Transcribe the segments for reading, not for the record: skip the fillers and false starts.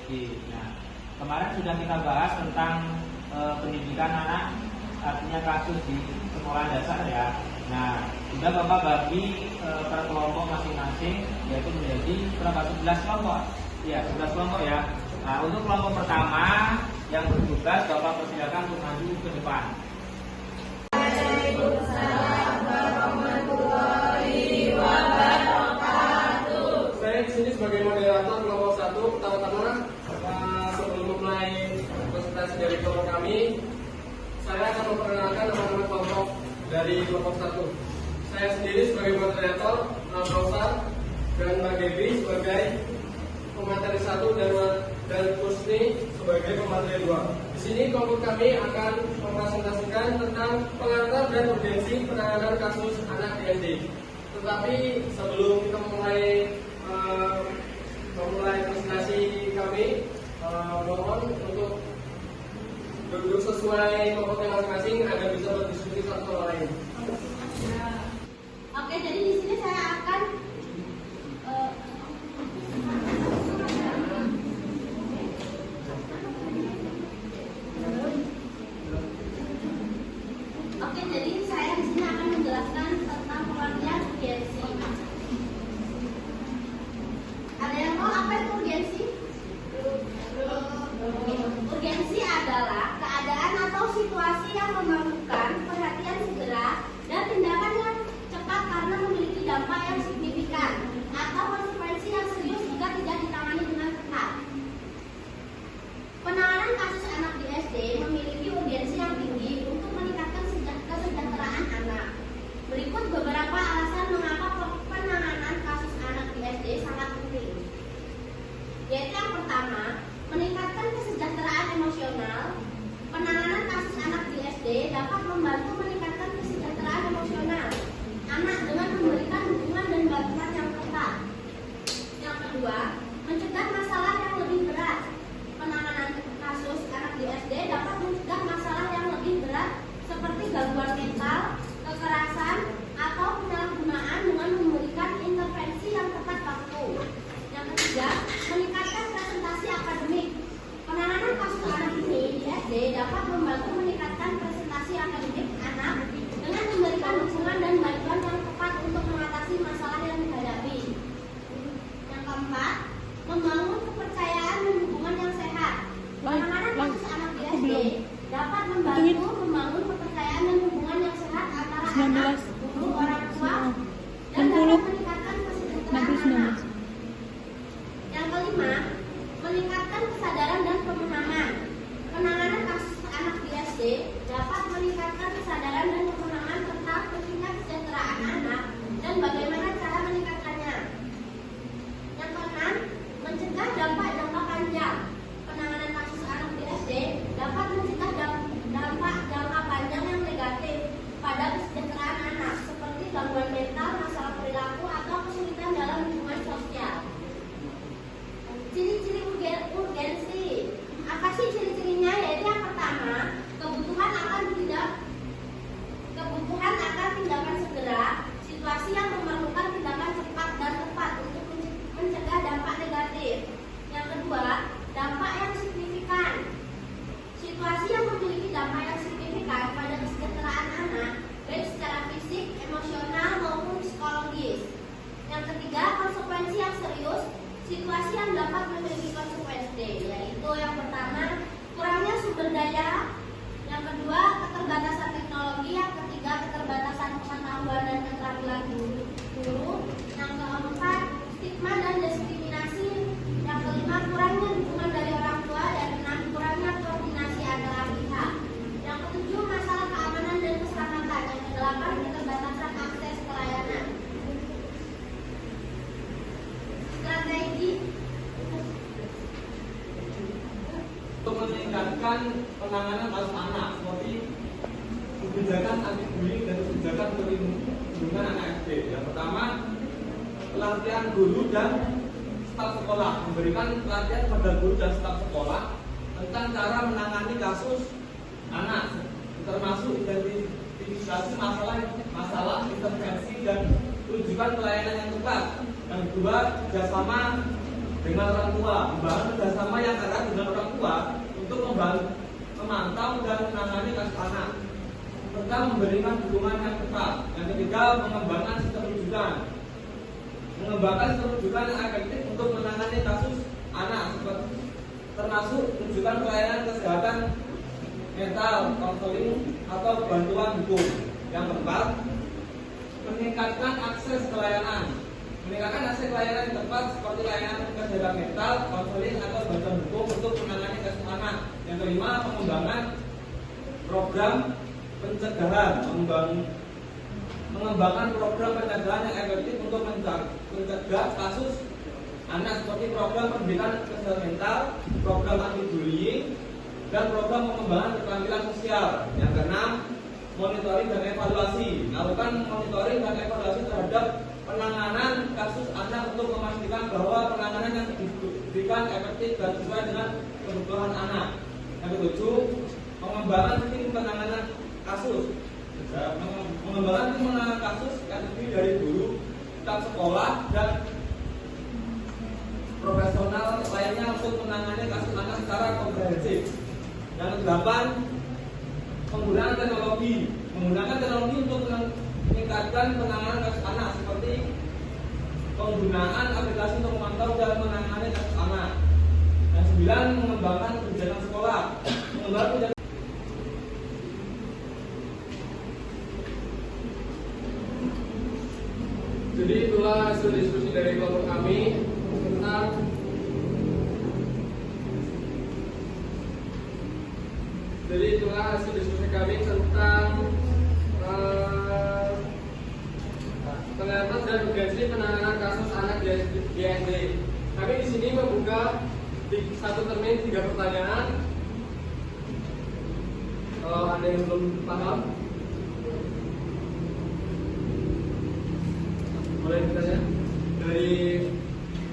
SD. Nah, kemarin sudah kita bahas tentang pendidikan anak, artinya kasus di sekolah dasar ya. Nah, sudah Bapak bagi per kelompok masing-masing, yaitu menjadi berapa? 11 kelompok. Ya, 11 kelompok ya. Nah, untuk kelompok pertama yang bertugas, Bapak persilakan untuk maju ke depan. Waalaikumsalam warahmatullahi wabarakatuh. Saya di sini sebagai moderator kelompok 1. Pertama-tama sebelum memulai presentasi dari kelompok kami, saya akan memperkenalkan nama-nama kelompok dari kelompok 1. Saya sendiri sebagai moderator, Rosar, dan Mbak Devi sebagai pemateri 1 dan Kusni sebagai pemateri 2. Di sini kelompok kami akan mempresentasikan tentang pengantar dan urgensi penanganan kasus anak di SD. Tetapi sebelum kita memulai presentasi kami, mohon untuk duduk sesuai kelompoknya masing-masing agar bisa berdiskusi satu sama lain. Oke, jadi di sini saya akan menjelaskan tentang pengertian urgensi. Ada yang tahu apa itu urgensi? Urgensi adalah keadaan atau situasi yang memerlukan perhatian segera dan tindakan yang cepat karena memiliki dampak yang signifikan atau konsekuensi yang serius jika tidak ditangani dengan tepat. Penanganan kasus anak di SD memiliki urgensi yang tinggi untuk meningkatkan kesejahteraan anak. Berikut beberapa alasan mengapa penanganan kasus anak di SD sangat penting. Yaitu yang pertama, meningkatkan kesejahteraan emosional. Penanganan kasus anak di SD dapat membantu meningkatkan kesejahteraan emosional anak dengan memberikan dukungan dan bantuan yang tepat. Yang kedua, mencegah masalah yang lebih berat. Penanganan kasus anak di SD dapat mencegah masalah yang lebih berat seperti gangguan mental, kekerasan, atau penyalahgunaan dengan memberikan intervensi yang tepat waktu. Yang ketiga, meningkatkan presentasi akademik. Penanganan kasus anak ini di SD dapat membantu meningkatkan presentasi akademik anak dengan memberikan dukungan dan bantuan yang tepat untuk mengatasi masalah yang dihadapi. Yang keempat, membangun kepercayaan dan hubungan yang sehat. Penanganan kasus anak di SD dapat membantu membangun kepercayaan dan hubungan yang sehat antara anak, guru, orang tua, dan dapat meningkatkan kesejahteraan anak. Yang kelima, meningkatkan kesadaran dan pemahaman. Penanganan kasus anak di SD dapat meningkatkan kesadaran dan pemahaman tentang pentingnya kesejahteraan anak dan bagaimana cara meningkatkannya. Yang keenam, mencegah dampak-dampak panjang. Penanganan kasus anak di SD dapat mencegah dampak jangka panjang yang negatif pada kesejahteraan anak, seperti gangguan mental, masalah perilaku, atau kesulitan dalam hubungan sosial. Ciri-ciri urgensi. Apa sih ciri-cirinya? Yaitu yang pertama, kebutuhan akan tindakan segera, situasi yang memerlukan tindakan cepat dan tepat untuk mencegah dampak negatif. Yang kedua, dampak yang signifikan. Situasi yang memiliki dampak yang signifikan pada kesejahteraan anak, baik secara fisik, emosional, maupun psikologis. Yang ketiga, konsekuensi yang serius. Situasi yang dapat memiliki konsekuensi, yaitu yang pertama, kurangnya sumber daya. Yang kedua, keterbatasan teknologi. Yang ketiga, keterbatasan pengetahuan dan keterampilan guru. Yang keempat, stigma dan diskriminasi. Yang kelima, kurangnya dukungan dari orang tua. Dan enam, kurangnya koordinasi antara pihak. Yang ketujuh, masalah keamanan dan keselamatan. Yang kedelapan, keterbatasan akses pelayanan. Strategi Untuk meningkatkan penanganan kasus anak seperti kebijakan anti-bullying dan kebijakan perlindungan anak SD. Yang pertama, pelatihan guru dan staf sekolah, memberikan pelatihan kepada guru dan staf sekolah tentang cara menangani kasus anak, termasuk identifikasi masalah, intervensi dan rujukan pelayanan yang tepat. Yang kedua, kerjasama dengan orang tua, membangun kerjasama yang erat dengan orang tua untuk memantau dan menangani kasus anak, serta memberikan dukungan yang tepat. Yang ketiga, mengembangkan sistem rujukan. Mengembangkan sistem rujukan yang efektif untuk menangani kasus anak, termasuk rujukan pelayanan kesehatan mental, konseling, atau bantuan hukum. Yang keempat, meningkatkan akses ke layanan. Meningkatkan akses layanan yang tepat seperti layanan kesehatan mental, konseling, atau bantuan hukum untuk menangani kasus anak. Yang kelima, pengembangan program pencegahan, mengembangkan program pencegahan yang efektif untuk mencegah kasus anak seperti program pendidikan kesehatan mental, program anti-bullying, dan program pengembangan keterampilan sosial. Yang keenam, monitoring dan evaluasi. Melakukan monitoring dan evaluasi terhadap penanganan kasus anak untuk memastikan bahwa penanganan yang diberikan efektif dan sesuai dengan kebutuhan anak. Yang ketujuh, pengembangan tim penanganan kasus. Mengembangkan tim penanganan kasus yang terdiri dari guru, staf sekolah, dan profesional lainnya untuk menangani kasus anak secara komprehensif. Yang kedelapan, penggunaan teknologi. Menggunakan teknologi untuk meningkatkan penanganan kasus anak seperti penggunaan aplikasi untuk memantau dan menangani kasus anak. Yang sembilan, mengembangkan kebijakan sekolah. Mengembangkan kebijakan. Jadi itulah hasil diskusi dari kelompok kami tentang pengamatan dan urgensi penanganan kasus anak di SD. Kami di sini membuka di satu termin 3 pertanyaan. Kalau ada yang belum paham, boleh ditanya dari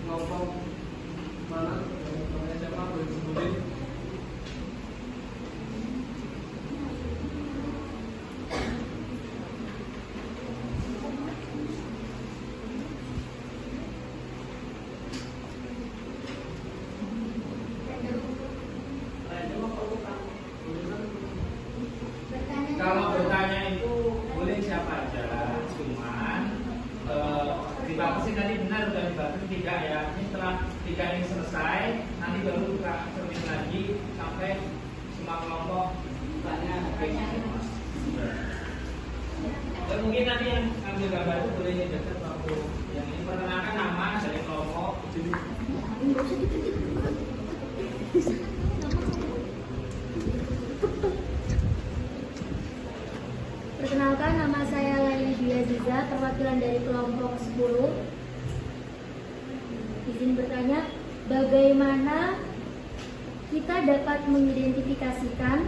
kelompok mana? Namanya siapa? Boleh disebutin? Kalau bertanya itu boleh siapa aja, cuman dibatasin tadi benar udah dibatasin 3 ya. Ini setelah 3 ini selesai, nanti baru buka cermin lagi sampai semua kelompok tanya. Dan mungkin nanti yang ambil gambar itu boleh dekat waktu yang ini perkenalkan nama dari kelompok. Perkenalkan, nama saya Laili Dwi Aziza, perwakilan dari kelompok 10. Izin bertanya, bagaimana kita dapat mengidentifikasikan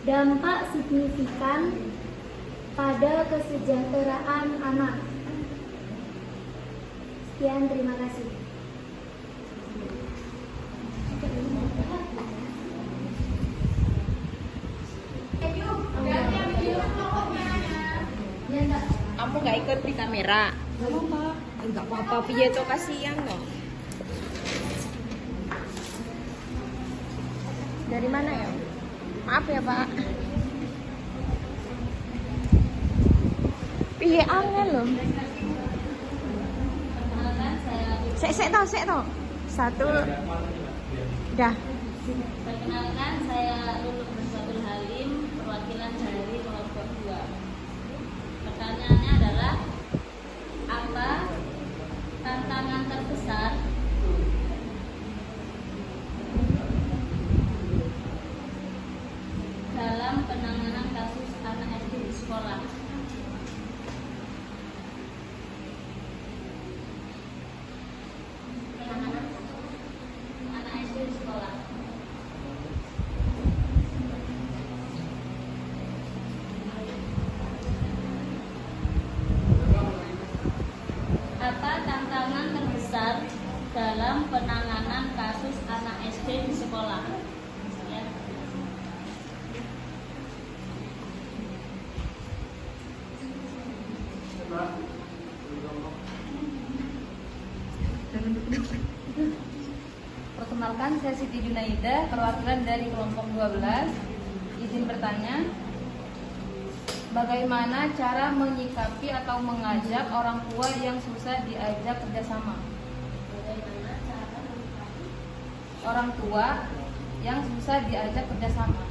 dampak signifikan pada kesejahteraan anak? Sekian, terima kasih. Kamu gak ikut di kamera? Gak apa-apa. Gak apa-apa, piye to, kasihan loh. Dari mana ya? Maaf ya Pak. Piye angel loh. Sek to. Satu. Dah. Perkenalkan, saya Luluk Reswatul Halim, perwakilan dari kelompok 2. Pertanyaannya adalah, apa tantangan terbesar dalam penanganan kasus anak SD di sekolah? Anak SD di sekolah. Apa tantangan terbesar dalam penanganan kasus anak SD di sekolah. Ya. Perkenalkan, saya Siti Junaida, perwakilan dari kelompok 12. Izin bertanya, bagaimana cara menyikapi atau mengajak orang tua yang susah diajak kerjasama? Bagaimana cara menyikapi Orang tua yang susah diajak kerjasama.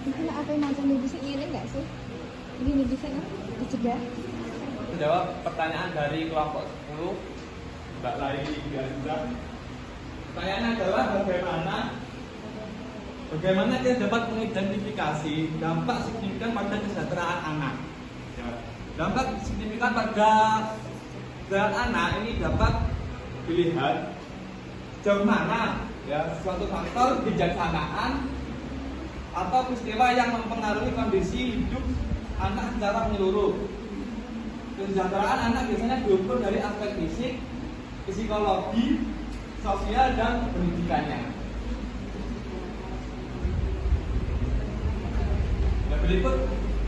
Ini apa yang macam bisik ini enggak sih? Ini bisik kan? Dicegah. Menjawab pertanyaan dari kelompok 10, Mbak Laili Biaza. Pertanyaannya adalah bagaimana kita dapat mengidentifikasi dampak signifikan pada kesejahteraan anak. Ya. Dampak signifikan pada kesejahteraan anak ini dapat dilihat sejauh mana ya suatu faktor kebijaksanaan atau peristiwa yang mempengaruhi kondisi hidup anak secara menyeluruh. Kesejahteraan anak biasanya diukur dari aspek fisik, psikologi, sosial, dan pendidikannya. Nah, berikut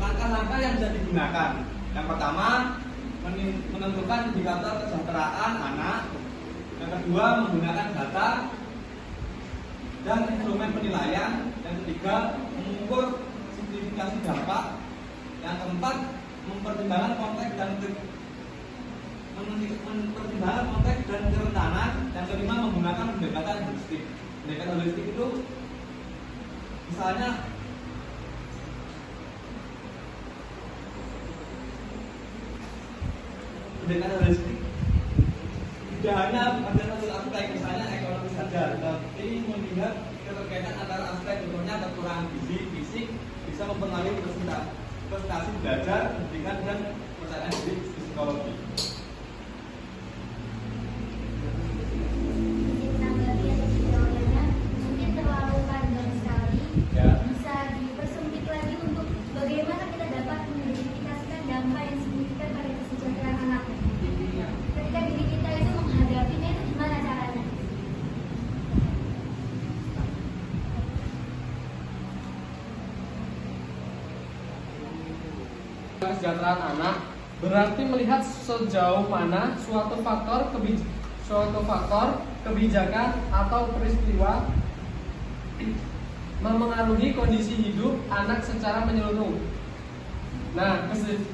langkah-langkah yang bisa digunakan. Yang pertama, menentukan indikator kesejahteraan anak. Yang kedua, menggunakan data dan instrumen penilaian. Yang ketiga, mengukur signifikasi dampak. Yang keempat, mempertimbangkan konteks dan kerentanan. Yang kelima, menggunakan pendekatan holistik. Pendekatan holistik itu misalnya pendekatan holistik tidak hanya pada satu aspek, misalnya ekonomi saja, tapi melihat keterkaitan antara aspek, contohnya kekurangan gizi fisik bisa mempengaruhi prestasi belajar, pendidikan, dan kepercayaan diri psikologi. Menanggapi atas jawabannya mungkin terlalu panjang sekali. Ya. Bisa dipersempit lagi untuk bagaimana kita dapat mengidentifikasikan dampak yang signifikan pada kesejahteraan anak. Ketika diri kita itu menghadapinya, itu gimana caranya? Kesejahteraan anak berarti melihat sejauh mana suatu faktor kebijakan atau peristiwa memengaruhi kondisi hidup anak secara menyeluruh. Nah,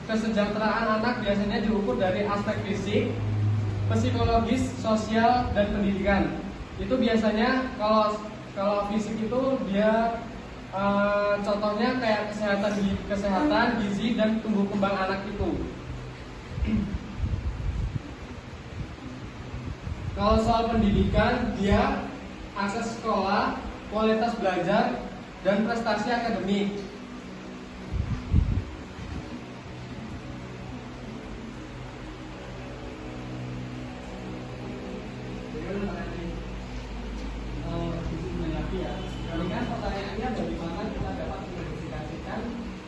kesejahteraan anak biasanya diukur dari aspek fisik, psikologis, sosial, dan pendidikan. Itu biasanya kalau fisik itu dia contohnya kayak kesehatan, gizi, dan tumbuh kembang anak itu. Kalau soal pendidikan, dia akses sekolah, kualitas belajar, dan prestasi akademik. Ini kan pertanyaannya bagaimana kita dapat mengidentifikasikan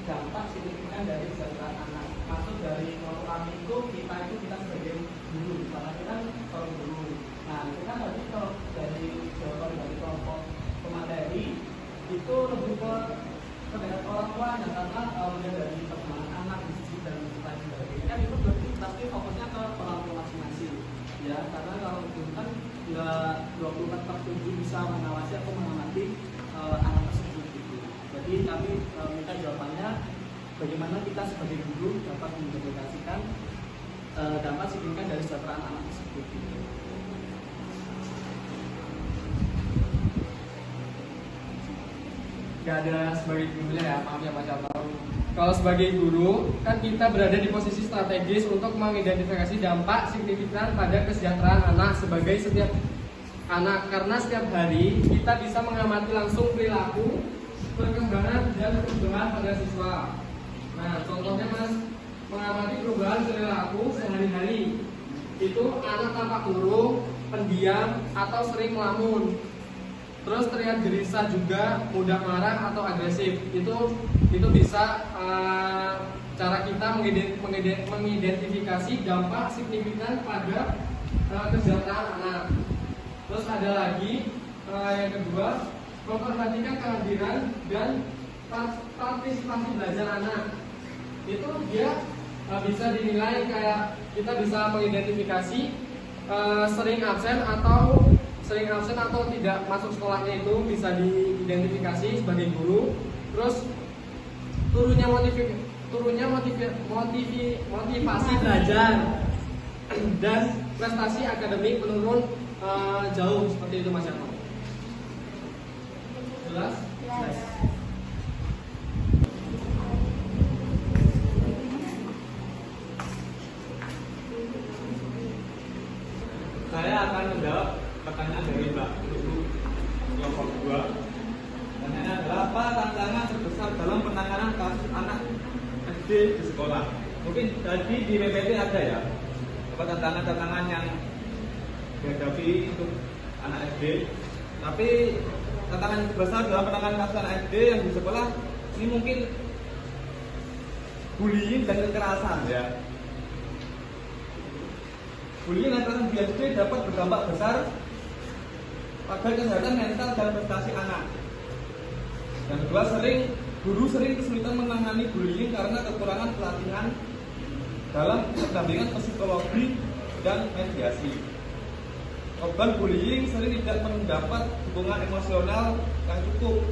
dampak signifikan dari kesejahteraan anak. Maksud dari kelompok kami itu kita sebagai guru, misalnya kita seorang guru. Nah, itu kan tadi kalau dari jawaban dari kelompok pemateri itu lebih ke orang tua dan karena melihat dari perkembangan anak, gizi dan lain sebagainya. Kan itu berarti pasti fokusnya ke orang tua masing-masing. Ya, karena kalau guru kan nggak 24/7 bisa mengawasi atau mengamati anak tersebut gitu. Jadi kami minta jawabannya bagaimana kita sebagai guru dapat mengimplementasikan dampak signifikan dari kesejahteraan anak tersebut gitu. Gak ada sebagai gurunya ya, maaf ya Pak Cato. Kalau sebagai guru, kan kita berada di posisi strategis untuk mengidentifikasi dampak signifikan pada kesejahteraan anak sebagai setiap anak. Karena setiap hari kita bisa mengamati langsung perilaku, perkembangan, dan perkembangan pada siswa. Nah, contohnya Mas, mengamati perubahan perilaku sehari-hari. Itu anak tampak murung, pendiam, atau sering melamun. Terus terlihat gelisah juga, mudah marah atau agresif. Itu bisa cara kita mengidentifikasi dampak signifikan pada kesejahteraan anak. Terus ada lagi yang kedua, memperhatikan kehadiran dan partisipasi belajar anak. Itu dia bisa dinilai kayak kita bisa mengidentifikasi sering absen atau tidak masuk sekolahnya, itu bisa diidentifikasi sebagai guru. Terus turunnya motivasi belajar dan prestasi akademik menurun jauh, seperti itu Mas Yato. Jelas? Yes. Saya akan menjawab pertanyaan dari Mbak Lulu kelompok 2. Pertanyaannya adalah apa tantangan terbesar dalam penanganan kasus anak SD di sekolah? Mungkin tadi di PPT ada ya, apa tantangan-tantangan yang dihadapi untuk anak SD. Tapi tantangan terbesar dalam penanganan kasus anak SD yang di sekolah ini mungkin bullying dan kekerasan ya. Bullying dan kekerasan di SD dapat berdampak besar pada kesehatan mental dan prestasi anak. Yang kedua, guru sering kesulitan menangani bullying karena kekurangan pelatihan dalam pendampingan psikologi dan mediasi. Korban bullying sering tidak mendapat dukungan emosional yang cukup,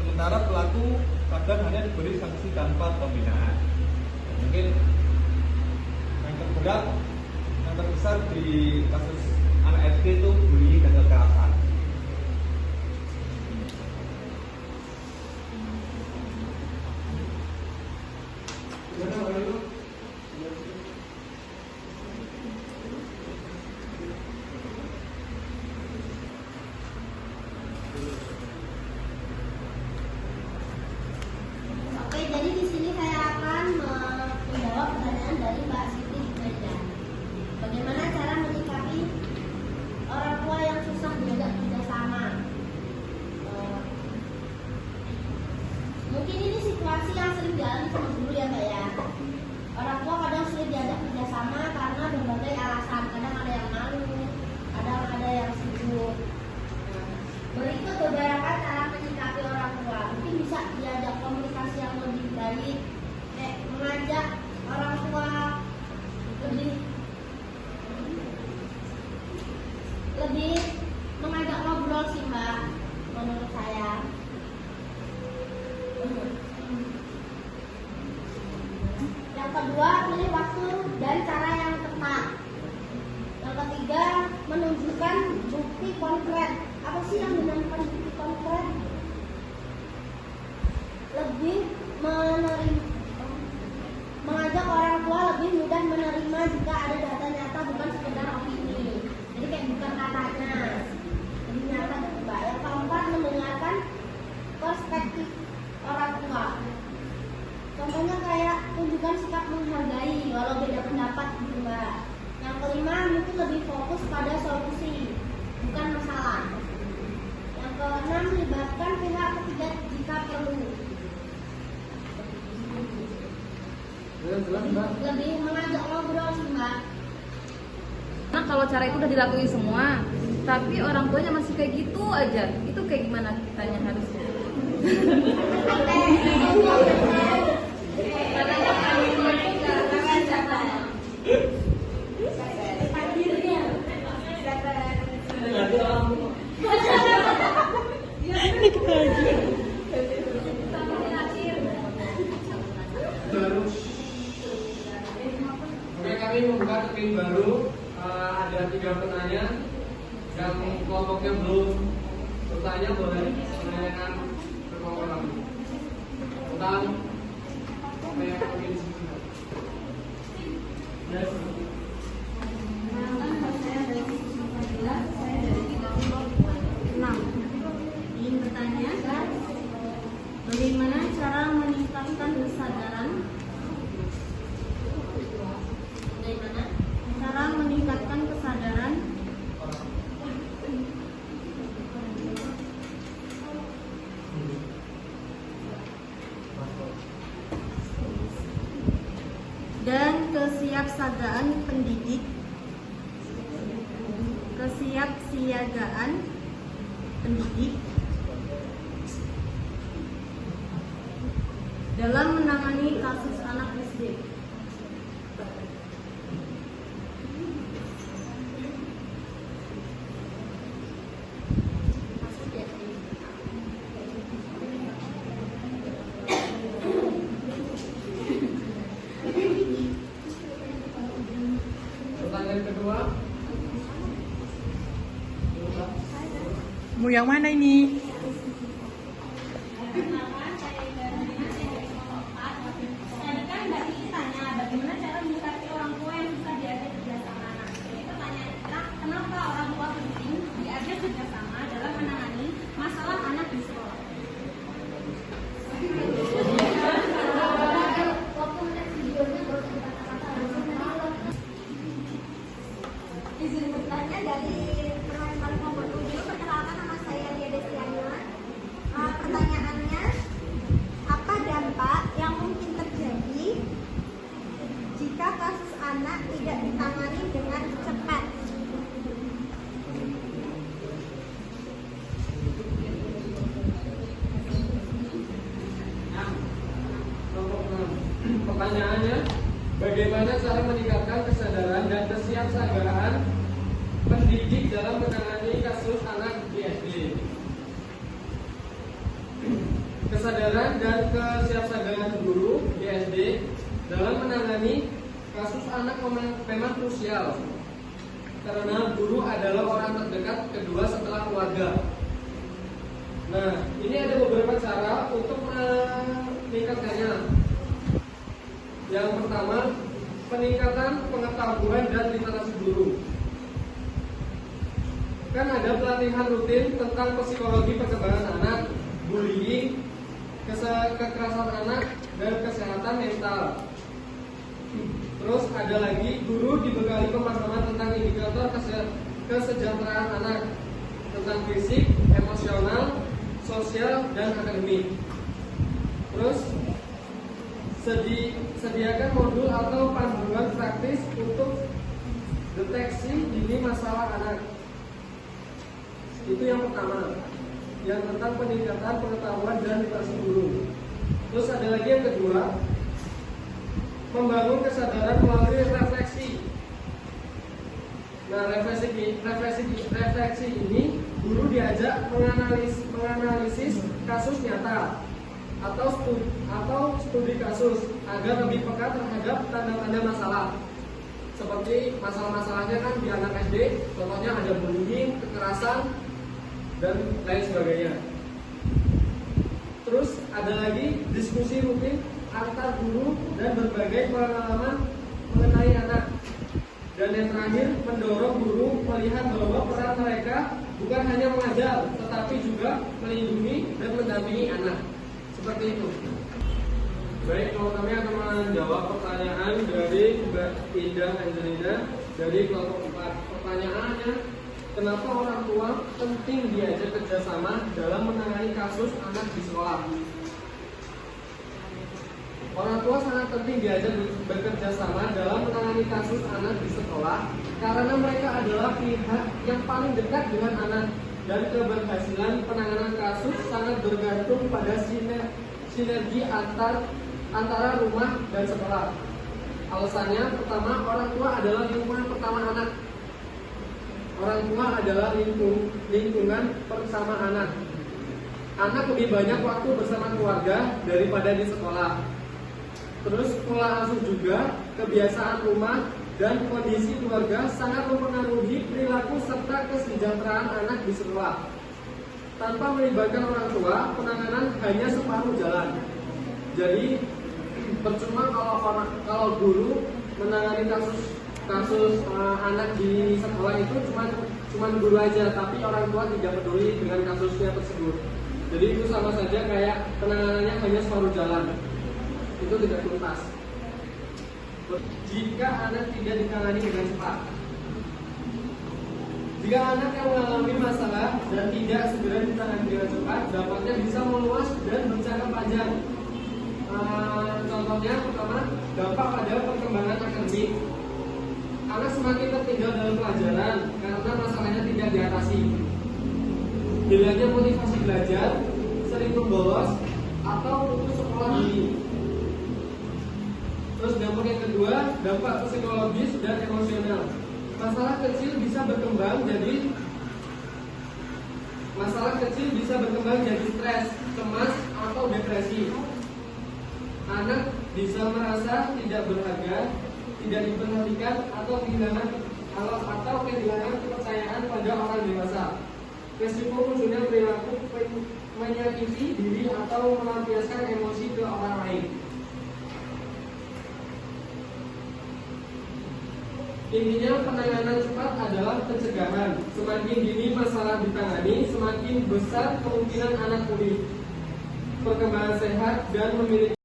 sementara pelaku kadang hanya diberi sanksi tanpa pembinaan. Mungkin yang terberat, yang terbesar di kasus anak SD itu bullying dan kekerasan. Oke, jadi di sini saya akan menjawab pertanyaan dari Mbak Siti Junaida. Bagaimana cara menyikapi orang tua yang susah diajak kerjasama? Mungkin ini situasi yang sering dialami sama guru ya Mbak ya. Orang tua kadang sulit diajak kerjasama karena berbagai alasan. Kadang ada yang malu, kadang ada yang sibuk. Berikut beberapa cara menyikapi orang tua. Mungkin bisa diajak komunikasi yang lebih baik, mengajak orang tua lebih mengajak ngobrol sih Mbak, menurut saya. Yang kedua, pilih waktu dan cara yang tepat. Yang ketiga, menunjukkan bukti konkret. Apa sih yang dinamakan bukti konkret? Lebih mengajak orang tua lebih mudah menerima jika ada data nyata, bukan sekedar opini. Jadi kayak bukan katanya, jadi nyata gitu Mbak. Yang keempat, mendengarkan perspektif orang tua. Contohnya kayak tunjukkan sikap menghargai walau beda pendapat gitu Mbak. Yang kelima, mungkin lebih fokus pada solusi, bukan masalah. Yang keenam, melibatkan pihak ketiga jika perlu. Lebih mengajak ngobrol sih Mbak. Nah, kalau cara itu udah dilakuin semua, tapi orang tuanya masih kayak gitu aja, itu kayak gimana kitanya harusnya? Oke, kami membuka terpilih baru. Ada 3 penanya yang kelompoknya belum bertanya, boleh menanyakan ke kelompok kami tentang apa yang kami diskusikan. Yes. Saya dari Sisi Fadila, saya dari kelompok 6. Ingin bertanya, bagaimana cara meningkatkan kesadaran kesiapsiagaan pendidik, dalam menangani kasus anak SD. Pertanyaan kedua. Mau yang mana ini? Tadi kan Mbak Kiki tanya bagaimana cara menyikapi orang tua yang susah diajak kerjasama anak. Jadi pertanyaan kita, kenapa orang tua penting diajak kerjasama dalam menangani masalah anak di sekolah? Izin bertanya dari perwakilan kelompok 7, perkenalkan nama saya Dia Desiana. Pertanyaannya, apa dampak yang mungkin terjadi jika kasus anak tidak ditangani dengan cepat? Kelompok 6. Pertanyaannya, bagaimana cara meningkatkan kesadaran dan kesiapsiagaan pendidik dalam menangani kasus anak di SD? Kesadaran dan kesiapsiagaan guru di SD dalam menangani kasus anak memang krusial, karena guru adalah orang terdekat kedua setelah keluarga. Nah, ini ada beberapa cara untuk meningkatkannya. Yang pertama, peningkatan pengetahuan dan literasi guru. Kan ada pelatihan rutin tentang psikologi perkembangan anak, bullying, kekerasan anak, dan kesehatan mental. Terus ada lagi, guru dibekali pemahaman tentang indikator kesejahteraan anak, tentang fisik, emosional, sosial, dan akademik. Terus sediakan modul atau panduan praktis untuk deteksi dini masalah anak. Itu yang pertama, yang tentang peningkatan pengetahuan dan literasi guru. Terus ada lagi yang kedua, membangun kesadaran melalui refleksi. Nah, refleksi ini guru diajak menganalisis kasus nyata atau studi kasus agar lebih peka terhadap tanda-tanda masalah. Seperti masalah-masalahnya kan di anak SD, contohnya ada bullying, kekerasan, dan lain sebagainya. Terus ada lagi diskusi rutin antar guru dan berbagai pengalaman mengenai anak. Dan yang terakhir, mendorong guru melihat bahwa peran mereka bukan hanya mengajar, tetapi juga melindungi dan mendampingi anak. Seperti itu. Baik, kalau kami akan menjawab pertanyaan dari Mbak Indah Angelina dari kelompok 4. Pertanyaannya, kenapa orang tua penting diajak kerjasama dalam menangani kasus anak di sekolah? Orang tua sangat penting diajak bekerja sama dalam menangani kasus anak di sekolah karena mereka adalah pihak yang paling dekat dengan anak, dan keberhasilan penanganan kasus sangat bergantung pada sinergi antara rumah dan sekolah. Alasannya, pertama, orang tua adalah lingkungan pertama anak. Orang tua adalah lingkungan bersama anak. Anak lebih banyak waktu bersama keluarga daripada di sekolah. Terus pola asuh juga, kebiasaan rumah, dan kondisi keluarga sangat mempengaruhi perilaku serta kesejahteraan anak di sekolah. Tanpa melibatkan orang tua, penanganan hanya separuh jalan. Jadi percuma kalau guru menangani kasus anak di sekolah itu cuma guru aja, tapi orang tua tidak peduli dengan kasusnya tersebut. Jadi itu sama saja kayak penanganannya hanya separuh jalan. Itu tidak tuntas. Jika anak tidak ditangani dengan cepat, jika anak yang mengalami masalah dan tidak segera ditangani dengan cepat, dampaknya bisa meluas dan berjangka panjang. Contohnya pertama, dampak pada perkembangan akademik. Anak semakin tertinggal dalam pelajaran karena masalahnya tidak diatasi. Hilangnya motivasi belajar, sering membolos, atau putus sekolah dini. Terus dampak yang kedua, dampak psikologis dan emosional. Masalah kecil bisa berkembang jadi stres, cemas, atau depresi. Anak bisa merasa tidak berharga, tidak diperhatikan, atau kehilangan kepercayaan pada orang dewasa. Resiko munculnya perilaku menyakiti diri atau melampiaskan emosi ke orang lain. Intinya penanganan cepat adalah pencegahan. Semakin dini masalah ditangani, semakin besar kemungkinan anak pulih, perkembangan sehat, dan memiliki